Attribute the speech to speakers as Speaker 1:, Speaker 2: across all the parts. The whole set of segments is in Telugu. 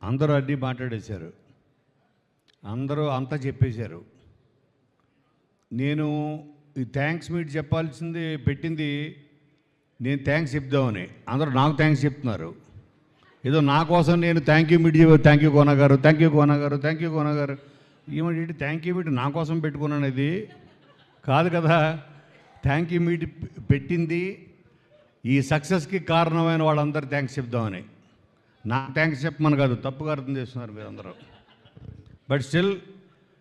Speaker 1: అందరూ అన్నీ మాట్లాడేశారు, అందరూ అంతా చెప్పేశారు. నేను ఈ థ్యాంక్స్ మీట్ చెప్పాల్సింది పెట్టింది నేను థ్యాంక్స్ చెప్దామని. అందరూ నాకు థ్యాంక్స్ చెప్తున్నారు. ఏదో నా కోసం నేను thank you meet thank you Kona గారు, థ్యాంక్ యూ కోన గారు, థ్యాంక్ యూ కోన గారు. ఏమంటే థ్యాంక్ యూ మీట్ నా కోసం పెట్టుకున్నాను, ఇది కాదు కదా. థ్యాంక్ యూ మీట్ పెట్టింది ఈ సక్సెస్కి కారణమైన వాళ్ళందరూ థ్యాంక్స్ చెప్దామని. నాకు థ్యాంక్స్ చెప్పమని కాదు, తప్పుగా అర్థం చేస్తున్నారు మీరందరూ. బట్ స్టిల్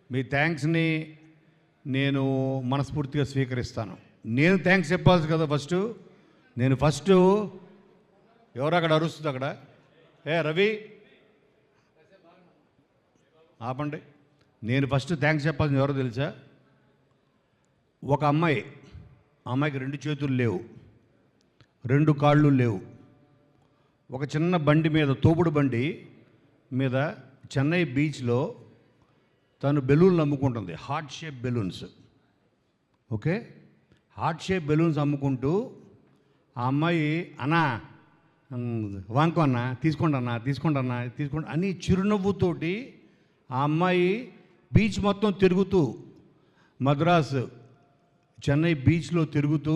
Speaker 1: మీ థ్యాంక్స్ని నేను మనస్ఫూర్తిగా స్వీకరిస్తాను. నేను థ్యాంక్స్ చెప్పాల్సి కదా ఫస్ట్ ఎవరు అక్కడ అరుస్తుంది అక్కడ, ఏ రవి ఆపండి. నేను ఫస్ట్ థ్యాంక్స్ చెప్పాల్సింది ఎవరో తెలుసా? ఒక అమ్మాయికి 2 చేతులు లేవు, 2 కాళ్ళు లేవు. ఒక చిన్న బండి మీద, తోపుడు బండి మీద చెన్నై బీచ్లో తను బెలూన్లు అమ్ముకుంటుంది, heart shape balloons. Okay, heart shape balloons అమ్ముకుంటూ ఆ అమ్మాయి అన్నా వాంకో అన్న తీసుకోండి అని చిరునవ్వుతోటి ఆ అమ్మాయి బీచ్ మొత్తం తిరుగుతూ, మద్రాసు చెన్నై బీచ్లో తిరుగుతూ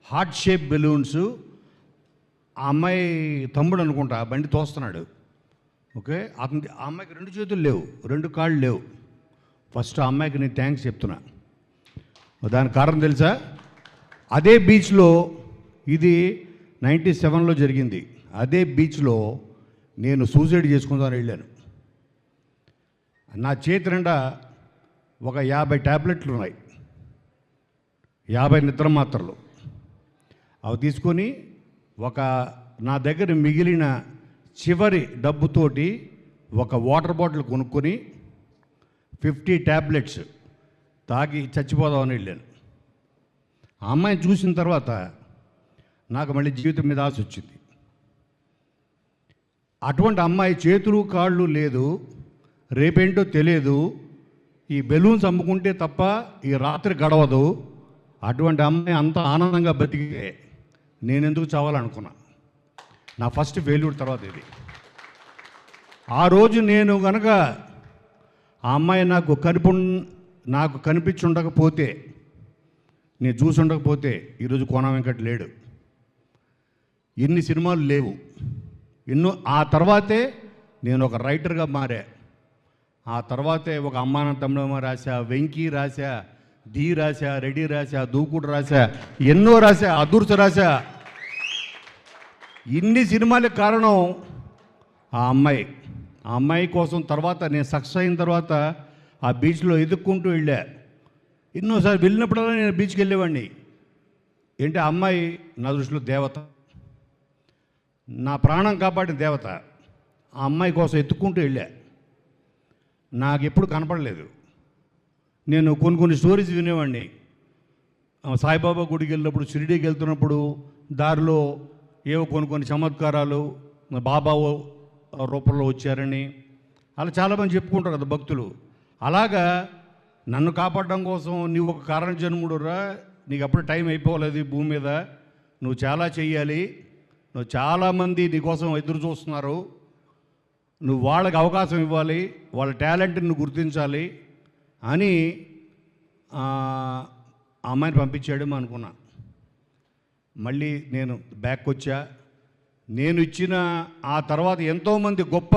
Speaker 1: హార్ట్ షేప్ బెలూన్స్, ఆ అమ్మాయి తమ్ముడు అనుకుంటా బండి తోస్తున్నాడు. ఓకే, ఆ అమ్మాయికి 2 చేతులు లేవు, 2 కాళ్ళు లేవు. ఫస్ట్ ఆ అమ్మాయికి నేను థ్యాంక్స్ చెప్తున్నా. దానికి కారణం తెలుసా? అదే బీచ్లో, ఇది 97లో జరిగింది. అదే బీచ్లో నేను సూసైడ్ చేసుకుందామని వెళ్ళాను. నా చేతి నిండా ఒక 50 ట్యాబ్లెట్లు ఉన్నాయి, 50 నిద్ర మాత్రలు. అవి తీసుకొని నా దగ్గర మిగిలిన చివరి డబ్బుతోటి ఒక వాటర్ బాటిల్ కొనుక్కొని 50 ట్యాబ్లెట్స్ తాగి చచ్చిపోదామని వెళ్ళాను. ఆ అమ్మాయిని చూసిన తర్వాత నాకు మళ్ళీ జీవితం మీద ఆశ వచ్చింది. అటువంటి అమ్మాయి చేతులు కాళ్ళు లేదు, రేపేంటో తెలియదు, ఈ బెలూన్స్ అమ్ముకుంటే తప్ప ఈ రాత్రి గడవదు. అటువంటి అమ్మాయి అంత ఆనందంగా బతికితే నేనెందుకు చావాలనుకున్నా. నా ఫస్ట్ ఫెయిల్యూర్ తర్వాత ఇది. ఆ రోజు నేను కనుక ఆ అమ్మాయి నాకు కనిపించి ఉండకపోతే, నేను చూసి ఉండకపోతే ఈరోజు కోన వెంకట్ లేడు, ఇన్ని సినిమాలు లేవు, ఆ తర్వాతే నేను ఒక రైటర్గా మారా. ఆ తర్వాతే ఒక అమ్మానంతంలో రాశా, వెంకీ రాశా, ధీ రాశా, రెడ్డి రాశా, దూకుడు రాశా, ఎన్నో రాశా, అదూర్చ రాశా. ఇన్ని సినిమాలకు కారణం ఆ అమ్మాయి కోసం. తర్వాత నేను సక్సెస్ అయిన తర్వాత ఆ బీచ్లో ఎదుక్కుంటూ వెళ్ళా. ఎన్నోసారి వెళ్ళినప్పుడల్లా నేను బీచ్కి వెళ్ళేవాడిని. ఏంటి, ఆ అమ్మాయి నా దృష్టిలో దేవత, నా ప్రాణం కాపాడిన దేవత. ఆ అమ్మాయి కోసం ఎత్తుక్కుంటూ వెళ్ళా. నాకు ఎప్పుడు కనపడలేదు. నేను కొన్ని స్టోరీస్ వినేవాడిని. సాయిబాబా గుడికి వెళ్ళినప్పుడు, షిరిడీకి వెళ్తున్నప్పుడు దారిలో ఏవో కొన్ని చమత్కారాలు బాబా రూపంలో వచ్చారని అలా చాలామంది చెప్పుకుంటారు కదా భక్తులు. అలాగా నన్ను కాపాడడం కోసం నీవు ఒక కారణ జన్ముడురా, నీకు అప్పుడు టైం అయిపోలేదు ఈ భూమి మీద, నువ్వు చాలా చెయ్యాలి, నువ్వు చాలామంది నీకోసం ఎదురు చూస్తున్నారు, నువ్వు వాళ్ళకి అవకాశం ఇవ్వాలి, వాళ్ళ టాలెంట్ని నువ్వు గుర్తించాలి అని ఆ అమ్మాయిని పంపించాడేమో అనుకున్నా. మళ్ళీ నేను బ్యాక్ వచ్చా. నేను ఇచ్చిన ఆ తర్వాత ఎంతోమంది గొప్ప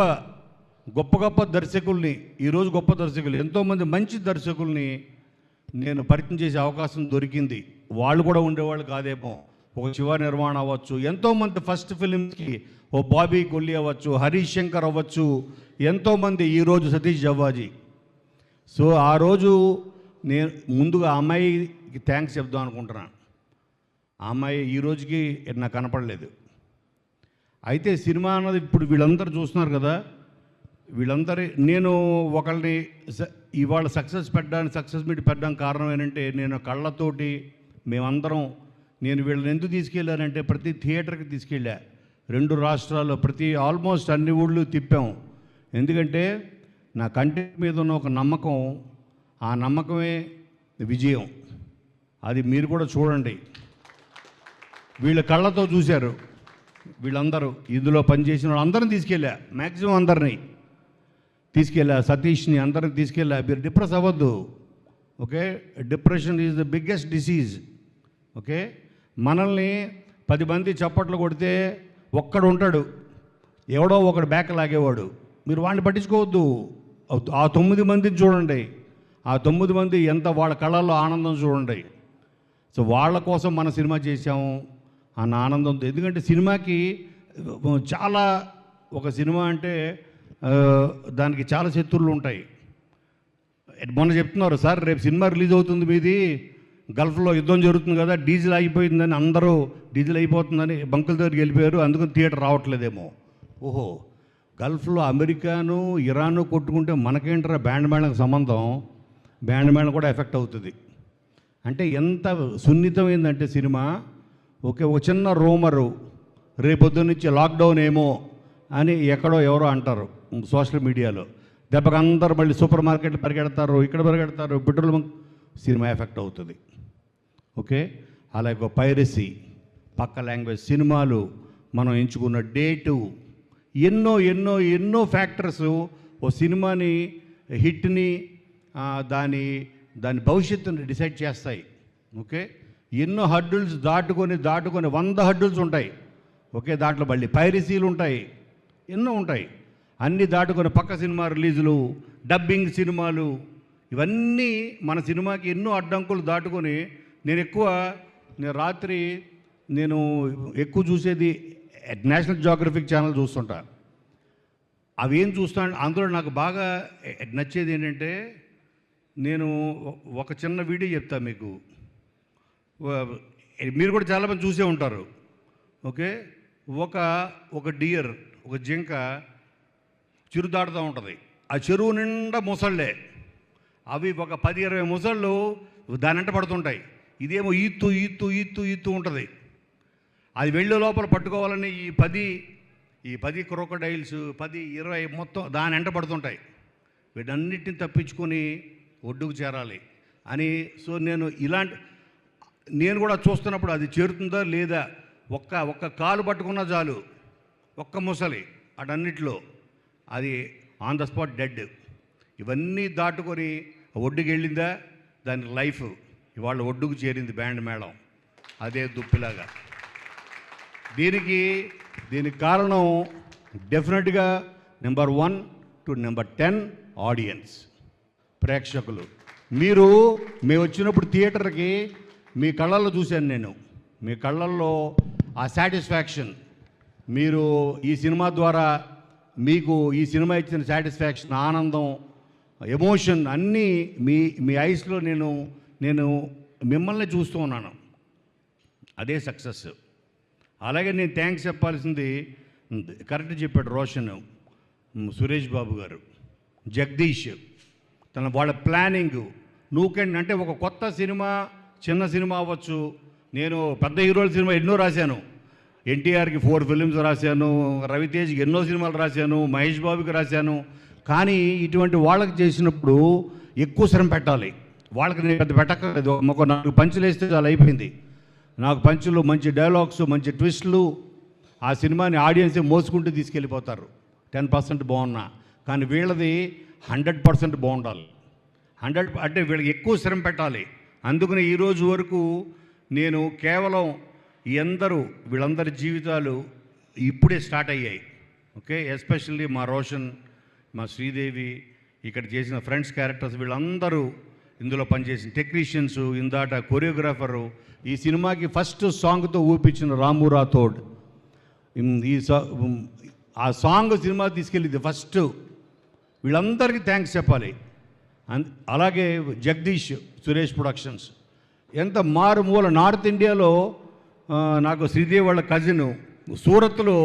Speaker 1: దర్శకుల్ని, ఈరోజు గొప్ప దర్శకులు, ఎంతోమంది మంచి దర్శకుల్ని నేను పరిచయం చేసే అవకాశం దొరికింది. వాళ్ళు కూడా ఉండేవాళ్ళు కాదేమో. ఒక శివ నిర్మాణ అవ్వచ్చు, ఎంతోమంది ఫస్ట్ ఫిలిమ్స్కి ఓ బాబీ కొల్లి అవ్వచ్చు, హరీష్ శంకర్ అవ్వచ్చు, ఎంతోమంది, ఈరోజు సతీష్ జవ్వాజీ. సో ఆ రోజు నేను ముందుగా ఆ అమ్మాయికి థ్యాంక్స్ చెప్దాం అనుకుంటున్నాను. ఆ అమ్మాయి ఈ రోజుకి నాకు కనపడలేదు. అయితే సినిమా అన్నది ఇప్పుడు వీళ్ళందరూ చూస్తున్నారు కదా, వీళ్ళందరి నేను ఒకళ్ళని ఇవాళ సక్సెస్ మీట్ పెట్టడానికి కారణం ఏంటంటే, నేను కళ్ళతోటి మేమందరం, నేను వీళ్ళని ఎందుకు తీసుకెళ్ళానంటే ప్రతి థియేటర్కి తీసుకెళ్ళా. 2 రాష్ట్రాల్లో ఆల్మోస్ట్ అన్ని ఊళ్ళు తిప్పాం. ఎందుకంటే నా కంటెంట్ మీద ఉన్న ఒక నమ్మకం, ఆ నమ్మకమే విజయం. అది మీరు కూడా చూడండి. వీళ్ళ కళ్ళతో చూశారు. వీళ్ళందరూ ఇందులో పనిచేసిన వాళ్ళందరినీ తీసుకెళ్ళా, మ్యాక్సిమం అందరినీ తీసుకెళ్ళా, సతీష్ని అందరిని తీసుకెళ్ళా. మీరు డిప్రెస్ అవ్వద్దు, okay? Depression is the biggest disease, okay? మనల్ని 10 మంది చప్పట్లు కొడితే ఒక్కడు ఉంటాడు, ఎవడో ఒకడు బ్యాక్ లాగేవాడు. మీరు వాడిని పట్టించుకోవద్దు. ఆ 9 మందిని చూడండి, ఆ 9 మంది ఎంత వాళ్ళ కళ్ళల్లో ఆనందం చూడండి. సో వాళ్ళ కోసం మన సినిమా చేసాము అన్న ఆనందంతో. ఎందుకంటే సినిమాకి చాలా, ఒక సినిమా అంటే దానికి చాలా శత్రువులు ఉంటాయి. మొన్న చెప్తున్నారు, సార్ రేపు సినిమా రిలీజ్ అవుతుంది మీది, గల్ఫ్లో యుద్ధం జరుగుతుంది కదా, డీజిల్ అయిపోయిందని అందరూ డీజిల్ అయిపోతుందని బంకుల దగ్గరికి వెళ్ళిపోయారు, అందుకని థియేటర్ రావట్లేదేమో. ఓహో, గల్ఫ్లో అమెరికాను ఇరాను కొట్టుకుంటే మనకేంటారా బ్యాండ్ మేళకు సంబంధం? బ్యాండ్ మేళం కూడా ఎఫెక్ట్ అవుతుంది. అంటే ఎంత సున్నితమైందంటే సినిమా. ఓకే, ఒక చిన్న రూమరు రేపొద్దు నుంచి లాక్డౌన్ ఏమో అని ఎక్కడో ఎవరో అంటారు సోషల్ మీడియాలో, దెబ్బకి అందరూ మళ్ళీ సూపర్ మార్కెట్లు పరిగెడతారు, ఇక్కడ పరిగెడతారు, పెట్రోల్ బంక్, సినిమా ఎఫెక్ట్ అవుతుంది. ఓకే, అలాగే పైరసీ, పక్క లాంగ్వేజ్ సినిమాలు, మనం ఎంచుకున్న డేటు, ఎన్నో ఎన్నో ఎన్నో ఫ్యాక్టర్స్ ఓ సినిమాని హిట్ని దాని భవిష్యత్తుని డిసైడ్ చేస్తాయి. ఓకే, ఎన్నో హడ్డుల్స్ దాటుకొని 100 హడ్డుల్స్ ఉంటాయి. ఓకే, దాంట్లో మళ్ళీ పైరసీలు ఉంటాయి, ఎన్నో ఉంటాయి. అన్నీ దాటుకొని పక్క సినిమా రిలీజులు, డబ్బింగ్ సినిమాలు, ఇవన్నీ మన సినిమాకి ఎన్నో అడ్డంకులు దాటుకొని నేను రాత్రి ఎక్కువ చూసేది నేషనల్ జియోగ్రఫిక్ ఛానల్ చూస్తుంటా. అవి ఏం చూస్తాను, అందులో నాకు బాగా నచ్చేది ఏంటంటే, నేను ఒక చిన్న వీడియో చెప్తా మీకు, మీరు కూడా చాలామంది చూసే ఉంటారు. ఓకే, ఒక డియర్, ఒక జింక చెరువు దాటుతూ ఉంటుంది. ఆ చెరువు నిండా ముసళ్ళే, అవి ఒక 10-20 ముసళ్ళు దానంట పడుతుంటాయి. ఇదేమో ఈత్తు ఈత్తు ఈత్తు ఈత్తు ఉంటుంది. అది వెళ్ళే లోపల పట్టుకోవాలని ఈ 10 క్రోకోడైల్స్ 10-20 మొత్తం దాని వెంట పడుతుంటాయి. వీటన్నిటిని తప్పించుకొని ఒడ్డుకు చేరాలి అని. సో నేను కూడా చూస్తున్నప్పుడు అది చేరుతుందా లేదా, ఒక్క కాలు పట్టుకున్న చాలు, ఒక్క ముసలి అటన్నిటిలో అది ఆన్ ద స్పాట్ డెడ్. ఇవన్నీ దాటుకొని ఒడ్డుకు వెళ్ళిందా, దాని లైఫ్ ఇవాళ ఒడ్డుకు చేరింది బ్యాండ్ మేళం, అదే దుప్పిలాగా. దీనికి కారణం డెఫినెట్గా నెంబర్ 1 to నెంబర్ 10 ఆడియన్స్, ప్రేక్షకులు. మేము వచ్చినప్పుడు థియేటర్కి మీ కళ్ళల్లో చూశాను నేను, మీ కళ్ళల్లో ఆ సాటిస్ఫాక్షన్, మీరు ఈ సినిమా ద్వారా మీకు ఈ సినిమా ఇచ్చిన సాటిస్ఫాక్షన్, ఆనందం, ఎమోషన్ అన్నీ మీ ఐస్లో నేను మిమ్మల్ని చూస్తూ ఉన్నాను. అదే సక్సెస్. అలాగే నేను థ్యాంక్స్ చెప్పాల్సింది, కరెక్ట్ చెప్పాడు రోషన్, సురేష్ బాబు గారు, జగదీష్, వాళ్ళ ప్లానింగ్. అంటే ఒక కొత్త సినిమా, చిన్న సినిమా అవ్వచ్చు. నేను పెద్ద హీరోల సినిమా ఎన్నో రాశాను, ఎన్టీఆర్కి 4 ఫిలిమ్స్ రాశాను, రవితేజ్కి ఎన్నో సినిమాలు రాశాను, మహేష్ బాబుకి రాశాను. కానీ ఇటువంటి వాళ్ళకి చేసినప్పుడు ఎక్కువ శ్రమ పెట్టాలి. వాళ్ళకి నేను పెద్ద పెట్టక్కర్లేదు, ఒక 4 పంచులు వేస్తే చాలా అయిపోయింది. నాకు పంచులు, మంచి డైలాగ్స్, మంచి ట్విస్టులు, ఆ సినిమాని ఆడియన్సే మోసుకుంటూ తీసుకెళ్ళిపోతారు. 10% బాగున్నా, కానీ వీళ్ళది 100% బాగుండాలి. 100 అంటే వీళ్ళకి ఎక్కువ శ్రమ పెట్టాలి. అందుకని ఈరోజు వరకు నేను కేవలం వీళ్ళందరి జీవితాలు ఇప్పుడే స్టార్ట్ అయ్యాయి. ఓకే, ఎస్పెషల్లీ మా రోషన్, మా శ్రీదేవి, ఇక్కడ చేసిన ఫ్రెండ్స్ క్యారెక్టర్స్, వీళ్ళందరూ ఇందులో పనిచేసిన టెక్నీషియన్స్, ఇందాట కొరియోగ్రాఫరు, ఈ సినిమాకి ఫస్ట్ సాంగ్తో ఊపించిన రాము రాథోడ్, ఆ సాంగ్ సినిమా తీసుకెళ్ళింది ఫస్ట్. వీళ్ళందరికీ థ్యాంక్స్ చెప్పాలి. అలాగే జగదీష్, సురేష్ ప్రొడక్షన్స్, ఎంత మారుమూల నార్త్ ఇండియాలో. నాకు శ్రీదేవి వాళ్ళ కజిన్ సూరత్లో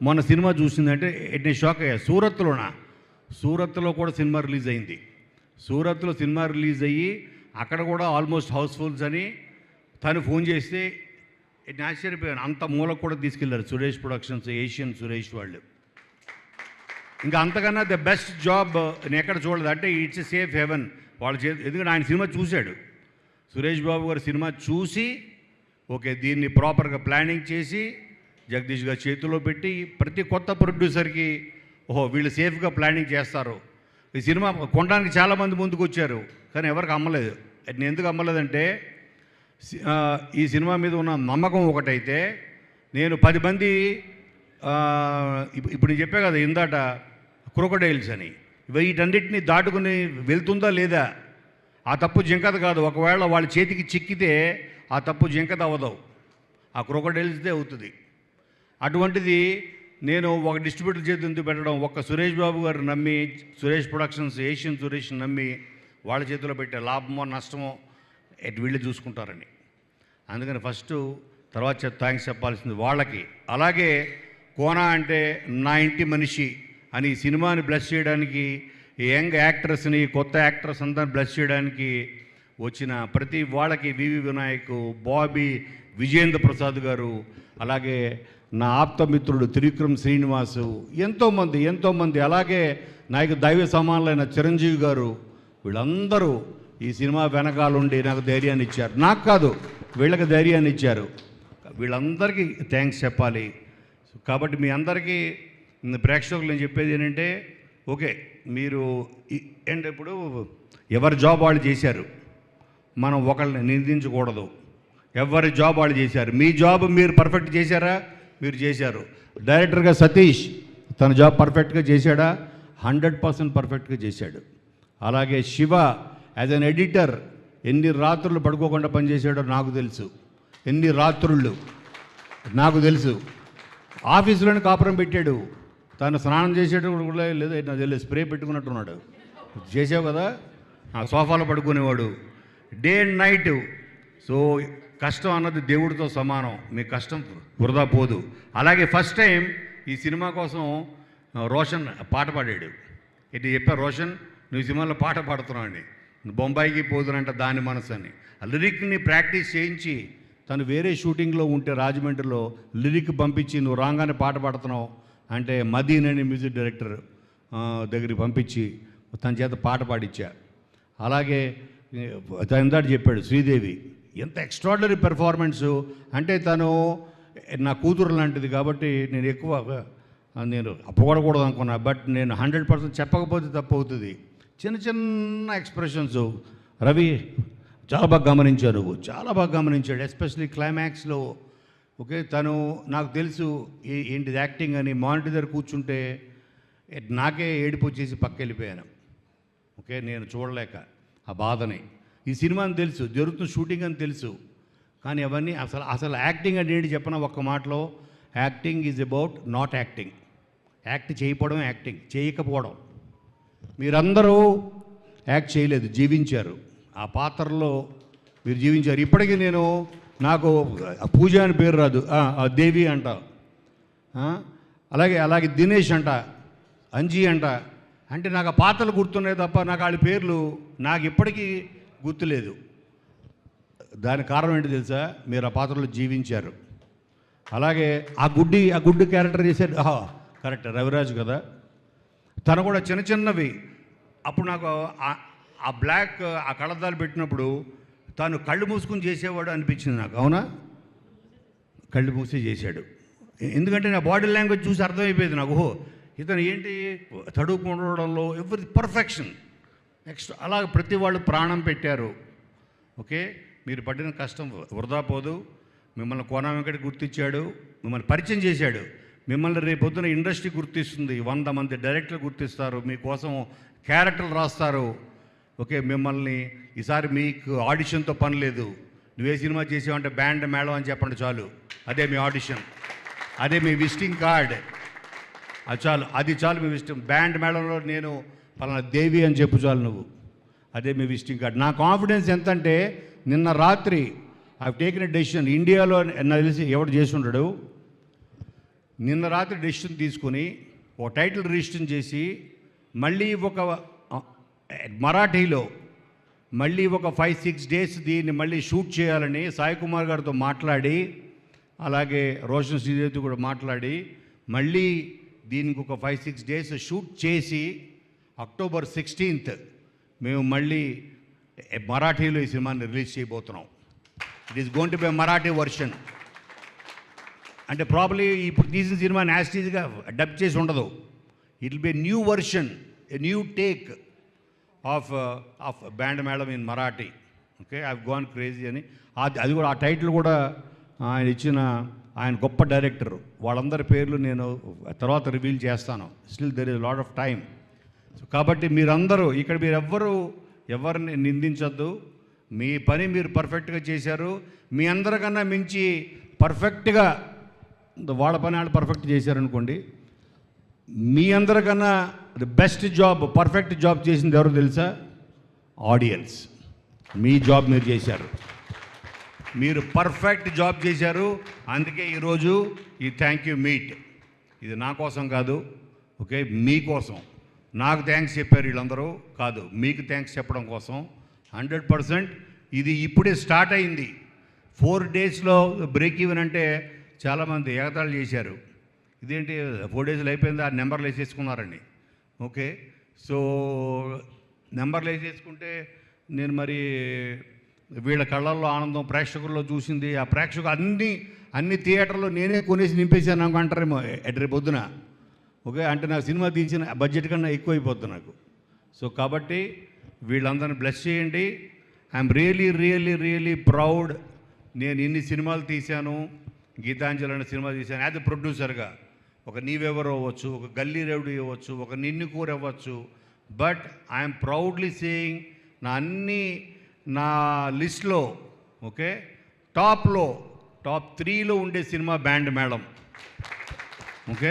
Speaker 1: మొన్న సినిమా చూసిందంటే నేను షాక్ అయ్యా. సూరత్లో కూడా సినిమా రిలీజ్ అయింది. సూరత్లో సినిమా రిలీజ్ అయ్యి అక్కడ కూడా ఆల్మోస్ట్ హౌస్ఫుల్స్ అని తను ఫోన్ చేస్తే నేను ఆశ్చర్యపోయాను. అంత మూలకు కూడా తీసుకెళ్లారు సురేష్ ప్రొడక్షన్స్, ఏషియన్ సురేష్ వాళ్ళు. ఇంకా అంతకన్నా ద బెస్ట్ జాబ్ నేను ఎక్కడ చూడలేదు. అంటే ఇట్స్ ఎ సేఫ్ హెవెన్ వాళ్ళు ఎందుకంటే ఆయన సినిమా చూశాడు, సురేష్ బాబు గారు సినిమా చూసి ఓకే దీన్ని ప్రాపర్గా ప్లానింగ్ చేసి జగదీష్ గారి చేతిలో పెట్టి ప్రతి కొత్త ప్రొడ్యూసర్కి ఓహో వీళ్ళు సేఫ్గా ప్లానింగ్ చేస్తారు. ఈ సినిమా కొనడానికి చాలామంది ముందుకు వచ్చారు, కానీ ఎవరికి అమ్మలేదు. నేను ఎందుకు అమ్మలేదంటే ఈ సినిమా మీద ఉన్న నమ్మకం ఒకటైతే, నేను 10 మంది ఇప్పుడు నేను చెప్పా కదా ఇందాట క్రొకడైల్స్ అని, వీటన్నిటిని దాటుకుని వెళ్తుందా లేదా, ఆ తప్పు జింకది కాదు. ఒకవేళ వాళ్ళ చేతికి చిక్కితే ఆ తప్పు జింకది అవ్వదు, ఆ క్రొకడైల్స్దే అవుతుంది. అటువంటిది నేను ఒక డిస్ట్రిబ్యూటర్ చేతి ఎందుకు పెట్టడం, ఒక్క సురేష్ బాబు గారు నమ్మి, సురేష్ ప్రొడక్షన్స్, ఏషియన్ సురేష్ నమ్మి వాళ్ళ చేతిలో పెట్టే లాభమో నష్టమో వీళ్ళు చూసుకుంటారని. అందుకని ఫస్ట్ తర్వాత థ్యాంక్స్ చెప్పాల్సింది వాళ్ళకి. అలాగే కోన అంటే నా ఇంటి మనిషి అని ఈ సినిమాని బ్లెస్ చేయడానికి, యంగ్ యాక్ట్రెస్ని, కొత్త యాక్టర్స్ అందరిని బ్లెస్ చేయడానికి వచ్చిన ప్రతి వాళ్ళకి వివి వినాయక్, బాబీ, విజేంద్ర ప్రసాద్ గారు, అలాగే నా ఆప్తమిత్రుడు త్రివిక్రమ్ శ్రీనివాసు, ఎంతోమంది, అలాగే నాకు దైవ సమానులైన చిరంజీవి గారు, వీళ్ళందరూ ఈ సినిమా వెనకాలండి నాకు ధైర్యాన్ని ఇచ్చారు. నాకు కాదు, వీళ్ళకి ధైర్యాన్ని ఇచ్చారు. వీళ్ళందరికీ థ్యాంక్స్ చెప్పాలి. కాబట్టి మీ అందరికీ ప్రేక్షకులు నేను చెప్పేది ఏంటంటే, ఓకే మీరు అంటే ఇప్పుడు ఎవరి జాబ్ వాళ్ళు చేశారు, మనం ఒకళ్ళని నిందించకూడదు. ఎవరి జాబ్ వాళ్ళు చేశారు. మీ జాబ్ మీరు పర్ఫెక్ట్ చేశారా? మీరు చేశారు. డైరెక్టర్గా సతీష్ తన జాబ్ పర్ఫెక్ట్గా చేశాడా? 100% పర్ఫెక్ట్గా చేశాడు. అలాగే శివ యాజ్ అన్ ఎడిటర్ ఎన్ని రాత్రులు పడుకోకుండా పనిచేశాడో నాకు తెలుసు. ఎన్ని రాత్రుళ్ళు నాకు తెలుసు. ఆఫీసులోనే కాపురం పెట్టాడు. తను స్నానం చేసేటప్పుడు కూడా లేదు, నాకు తెలియదు, స్ప్రే పెట్టుకున్నట్టున్నాడు. చేసావు కదా, ఆ సోఫాలో పడుకునేవాడు డే అండ్ నైట్. సో కష్టం అన్నది దేవుడితో సమానం, మీ కష్టం వృధా పోదు. అలాగే ఫస్ట్ టైం ఈ సినిమా కోసం రోషన్ పాట పాడాడు. ఇటు చెప్పారు, రోషన్ నువ్వు ఈ సినిమాలో పాట పాడుతున్నావు అని. బొంబాయికి పోదునంట దాని మనసు అని. ఆ లిరిక్ని ప్రాక్టీస్ చేయించి, తను వేరే షూటింగ్లో ఉంటే రాజమండ్రిలో లిరిక్ పంపించి నువ్వు రాగానే పాట పాడుతున్నావు అంటే మదీన్ అనే మ్యూజిక్ డైరెక్టర్ దగ్గరికి పంపించి తన చేత పాట పాడించా. అలాగే తను ఇందాక చెప్పాడు శ్రీదేవి, ఎంత ఎక్స్ట్రాడినరీ పెర్ఫార్మెన్సు. అంటే తను నా కూతురు లాంటిది కాబట్టి నేను ఎక్కువ పొగడకూడదు అనుకున్నా. బట్ నేను 100% చెప్పకపోతే తప్పు అవుతుంది. చిన్న ఎక్స్ప్రెషన్స్ రవి చాలా బాగా గమనించావు, నువ్వు చాలా బాగా గమనించాడు. ఎస్పెషలీ క్లైమాక్స్లో. ఓకే, తను నాకు తెలుసు ఏంటిది యాక్టింగ్ అని. మానిటర్ దగ్గర కూర్చుంటే నాకే ఏడుపు వచ్చేసి పక్క వెళ్ళిపోయాను. ఓకే, నేను చూడలేక ఆ బాధని. ఈ సినిమాని తెలుసు, జరుగుతున్న షూటింగ్ అని తెలుసు, కానీ అవన్నీ అసలు యాక్టింగ్ అంటే ఏంటి చెప్పిన ఒక్క మాటలో, acting is about not acting. Act చేయకపోవడం యాక్టింగ్, చేయకపోవడం. మీరందరూ యాక్ట్ చేయలేదు, జీవించారు. ఆ పాత్రలో మీరు జీవించారు. ఇప్పటికీ నాకు పూజ అని పేరు రాదు, దేవి అంట, అలాగే దినేష్ అంట, అంజీ అంట. అంటే నాకు ఆ పాత్రలు గుర్తున్నాయి తప్ప నాకు వాళ్ళ పేర్లు నాకు ఇప్పటికీ గుర్తులేదు. దానికి కారణం ఏంటి తెలుసా? మీరు ఆ పాత్రలో జీవించారు. అలాగే ఆ గుడ్డి క్యారెక్టర్ చేశారు. కరెక్ట్, రవిరాజు కదా. తను కూడా చిన్నవి. అప్పుడు నాకు ఆ బ్లాక్ ఆ కళ్ళద్దాలు పెట్టినప్పుడు తను కళ్ళు మూసుకుని చేసేవాడు అనిపించింది నాకు. అవునా, కళ్ళు మూసి చేశాడు. ఎందుకంటే నా బాడీ లాంగ్వేజ్ చూసి అర్థమైపోయింది నాకు, ఓహో ఇతను ఏంటి తడుపుకోవడంలో ఎవరి పర్ఫెక్షన్. నెక్స్ట్ అలాగే ప్రతి వాళ్ళు ప్రాణం పెట్టారు. ఓకే, మీరు పడిన కష్టం వృధా పోదు. మిమ్మల్ని కోన వెంకట గుర్తించాడు, మిమ్మల్ని పరిచయం చేశాడు. మిమ్మల్ని రేపొద్దున ఇండస్ట్రీ గుర్తిస్తుంది, 100 మంది డైరెక్టర్లు గుర్తిస్తారు, మీకోసం క్యారెక్టర్లు రాస్తారు. ఓకే, మిమ్మల్ని ఈసారి మీకు ఆడిషన్తో పని లేదు. నువ్వే సినిమా చేసావంటే బ్యాండ్ మేళం అని చెప్పండి చాలు, అదే మీ ఆడిషన్, అదే మీ విజిటింగ్ కార్డ్. అది చాలు మీ విజిటింగ్. బ్యాండ్ మేళంలో నేను పలానా దేవి అని చెప్పు చాలు నువ్వు, అదే మీ విజిటింగ్ కార్డ్. నా కాన్ఫిడెన్స్ ఎంత అంటే నిన్న రాత్రి ఐ టేకిన్ ఎ డెసిషన్. ఇండియాలో నాకు తెలిసి ఎవడు చేసి ఉండడు. నిన్న రాత్రి డెసిషన్ తీసుకుని ఒక టైటిల్ రిజిస్టర్ చేసి మళ్ళీ ఒక మరాఠీలో మళ్ళీ ఒక 5-6 డేస్ దీన్ని మళ్ళీ షూట్ చేయాలని సాయి కుమార్ గారితో మాట్లాడి, అలాగే రోషన్ శ్రీదేవితో కూడా మాట్లాడి మళ్ళీ దీనికి ఒక 5-6 డేస్ షూట్ చేసి అక్టోబర్ 16th మేము మళ్ళీ మరాఠీలో ఈ సినిమాని రిలీజ్ చేయబోతున్నాం. It is going to be Marathi version. అంటే ప్రాబ్లీ ఇప్పుడు తీసిన సినిమా యాస్టీజ్గా డబ్ చేసి ఉండదు. It will be new version, a new take of band Melam in Marathi. Okay, I gone crazy అని అది కూడా ఆ టైటిల్ కూడా ఆయన ఇచ్చిన ఆయన గొప్ప డైరెక్టర్ వాళ్ళందరి పేర్లు నేను తర్వాత రివీల్ చేస్తాను. Still there is lot of time. So కాబట్టి మీరందరూ ఇక్కడ మీరు ఎవరిని నిందించొద్దు. మీ పని మీరు పర్ఫెక్ట్గా చేశారు. మీ అందరికన్నా మించి పర్ఫెక్ట్గా వాళ్ళ పని వాళ్ళు పర్ఫెక్ట్ చేశారనుకోండి. మీ అందరికన్నా the best job, perfect job చేసింది ఎవరో తెలుసా? ఆడియన్స్. మీ జాబ్ మీరు చేశారు, మీరు పర్ఫెక్ట్ జాబ్ చేశారు. అందుకే ఈరోజు ఈ థ్యాంక్ యూ మీట్ ఇది నా కోసం కాదు, ఓకే, మీకోసం. నాకు థ్యాంక్స్ చెప్పారు వీళ్ళందరూ కాదు, మీకు థ్యాంక్స్ చెప్పడం కోసం. 100% ఇది ఇప్పుడే స్టార్ట్ అయింది. 4 డేస్లో బ్రేక్ ఈవెన్ అంటే చాలామంది ఎగతాళి చేశారు. ఇదేంటి 4 డేస్లో అయిపోయింది, ఆ నెంబర్లు వేసేసుకున్నారండి. ఓకే, సో నెంబర్లు వేసేసుకుంటే నేను మరి వీళ్ళ కళ్ళల్లో ఆనందం ప్రేక్షకుల్లో చూసింది. ఆ ప్రేక్షకులు అన్ని థియేటర్లో నేనే కొనేసి నింపేశాను నాకు అంటారేమో రేపు పొద్దున. ఓకే, అంటే నాకు సినిమా తీసిన బడ్జెట్ కన్నా ఎక్కువ అయిపోద్ది నాకు. సో కాబట్టి వీళ్ళందరిని బ్లెస్ చేయండి. I'm really proud. నేను ఇన్ని సినిమాలు తీశాను, గీతాంజలి అనే సినిమా తీశాను యాజ్ ఎ ప్రొడ్యూసర్గా. ఒక నీవెవరు అవ్వచ్చు, ఒక గల్లీ రౌడీ అవ్వచ్చు, ఒక నిన్ను కూర అవ్వచ్చు. బట్ ఐఎమ్ ప్రౌడ్లీ సేయింగ్ నా లిస్ట్లో, ఓకే, టాప్ 3లో ఉండే సినిమా బ్యాండ్ మేళం. ఓకే,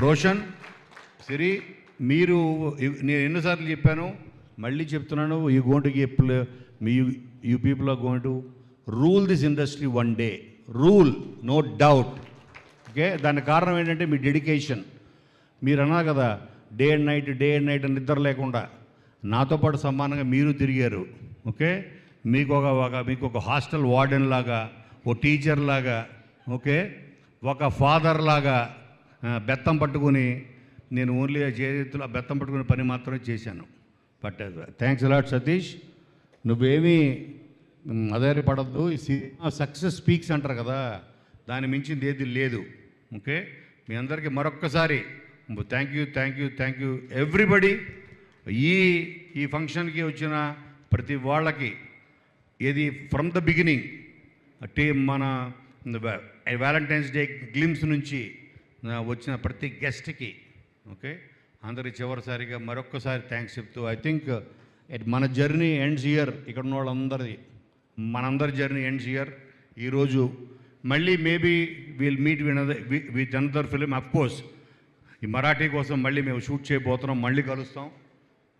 Speaker 1: రోషన్, సిరి, మీరు నేను ఎన్నోసార్లు చెప్పాను, మళ్ళీ చెప్తున్నాను. You people are going to rule this industry one day. Rule, no doubt. Okay, దానికి కారణం ఏంటంటే మీ డెడికేషన్. మీరు అన్నారు కదా డే అండ్ నైట్ నిద్ర లేకుండా నాతో పాటు సమానంగా మీరు తిరిగారు. ఓకే, మీకు ఒక హాస్టల్ వార్డెన్ లాగా, ఓ టీచర్ లాగా, ఓకే, ఒక ఫాదర్ లాగా బెత్తం పట్టుకుని నేను ఓన్లీ చేతులు బెత్తం పట్టుకునే పని మాత్రమే చేశాను. But thanks a lot Satish. నువ్వేమీ ఆధారపడద్దు. ఈ సినిమా సక్సెస్ స్పీక్స్ అంటారు కదా, దాని మించింది ఏది లేదు. ఓకే, మీ అందరికీ మరొక్కసారి థ్యాంక్ యూ ఎవ్రీబడి. ఈ ఫంక్షన్కి వచ్చిన ప్రతి వాళ్ళకి ఏది ఫ్రమ్ ద బిగినింగ్ మన వ్యాలంటైన్స్ డే గ్లిమ్స్ నుంచి వచ్చిన ప్రతి గెస్ట్కి, ఓకే, అందరి చివరిసారిగా మరొక్కసారి థ్యాంక్స్ చెప్తూ ఐ థింక్ మన జర్నీ ఎండ్స్ ఇయర్. ఇక్కడ ఉన్న వాళ్ళందరిది మనందరి జర్నీ ఎండ్స్ ఇయర్. ఈరోజు మళ్ళీ maybe will meet with another film. Of course ఈ మరాఠీ కోసం మళ్ళీ మేము షూట్ చేయబోతున్నాం, మళ్ళీ కలుస్తాం,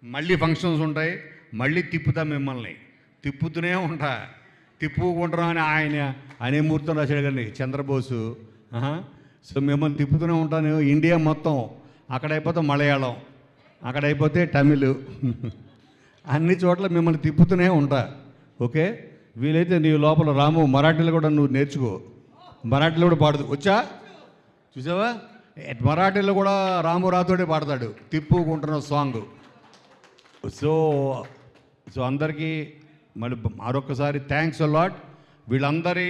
Speaker 1: మళ్ళీ ఫంక్షన్స్ ఉంటాయి, మళ్ళీ తిప్పుతాం మిమ్మల్ని. తిప్పుతూనే తిప్పుకుంటాం అని ఆయన అనేమూర్తం రాశాడు కానీ చంద్రబోసు. సో మిమ్మల్ని తిప్పుతూనే ఉంటాను. ఇండియా మొత్తం, అక్కడైపోతే మలయాళం, అక్కడైపోతే తమిళ్, అన్ని చోట్ల మిమ్మల్ని తిప్పుతూనే ఉంటా. ఓకే, వీలైతే నీ లోపల రాము మరాఠీలో కూడా నువ్వు నేర్చుకో. మరాఠీలో కూడా పాడుతూ వచ్చా, చూసావా? మరాఠీలో కూడా రాము రాతోడే పాడతాడు తిప్పుకుంటున్న సాంగ్. సో అందరికీ మళ్ళీ మరొకసారి థ్యాంక్స్ అ లాట్. వీళ్ళందరి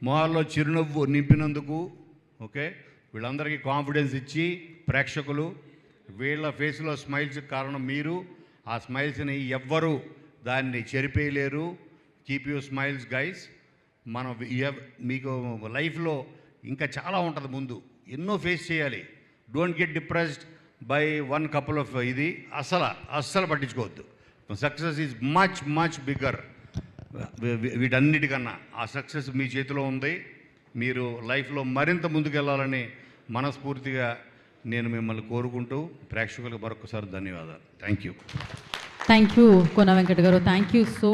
Speaker 1: మొహాల్లో చిరునవ్వు నింపినందుకు, ఓకే, వీళ్ళందరికీ కాన్ఫిడెన్స్ ఇచ్చి ప్రేక్షకులు వీళ్ళ ఫేస్లో స్మైల్స్ కారణం మీరు. ఆ స్మైల్స్ని ఎవ్వరూ దాన్ని చెరిపేయలేరు. Keep you smiles guys. మనం మీకు లైఫ్లో ఇంకా చాలా ఉంటుంది ముందు, ఎన్నో ఫేస్ చేయాలి. Don't get depressed by one couple of ఇది అస్సలు పట్టించుకోవద్దు. Success is much bigger. వీటన్నిటికన్నా ఆ సక్సెస్ మీ చేతిలో ఉంది. మీరు లైఫ్లో మరింత ముందుకెళ్ళాలని మనస్ఫూర్తిగా నేను మిమ్మల్ని కోరుకుంటూ ప్రేక్షకులకు మరొకసారి ధన్యవాదాలు. థ్యాంక్ యూ
Speaker 2: కోన వెంకట్ గారు. Thank you so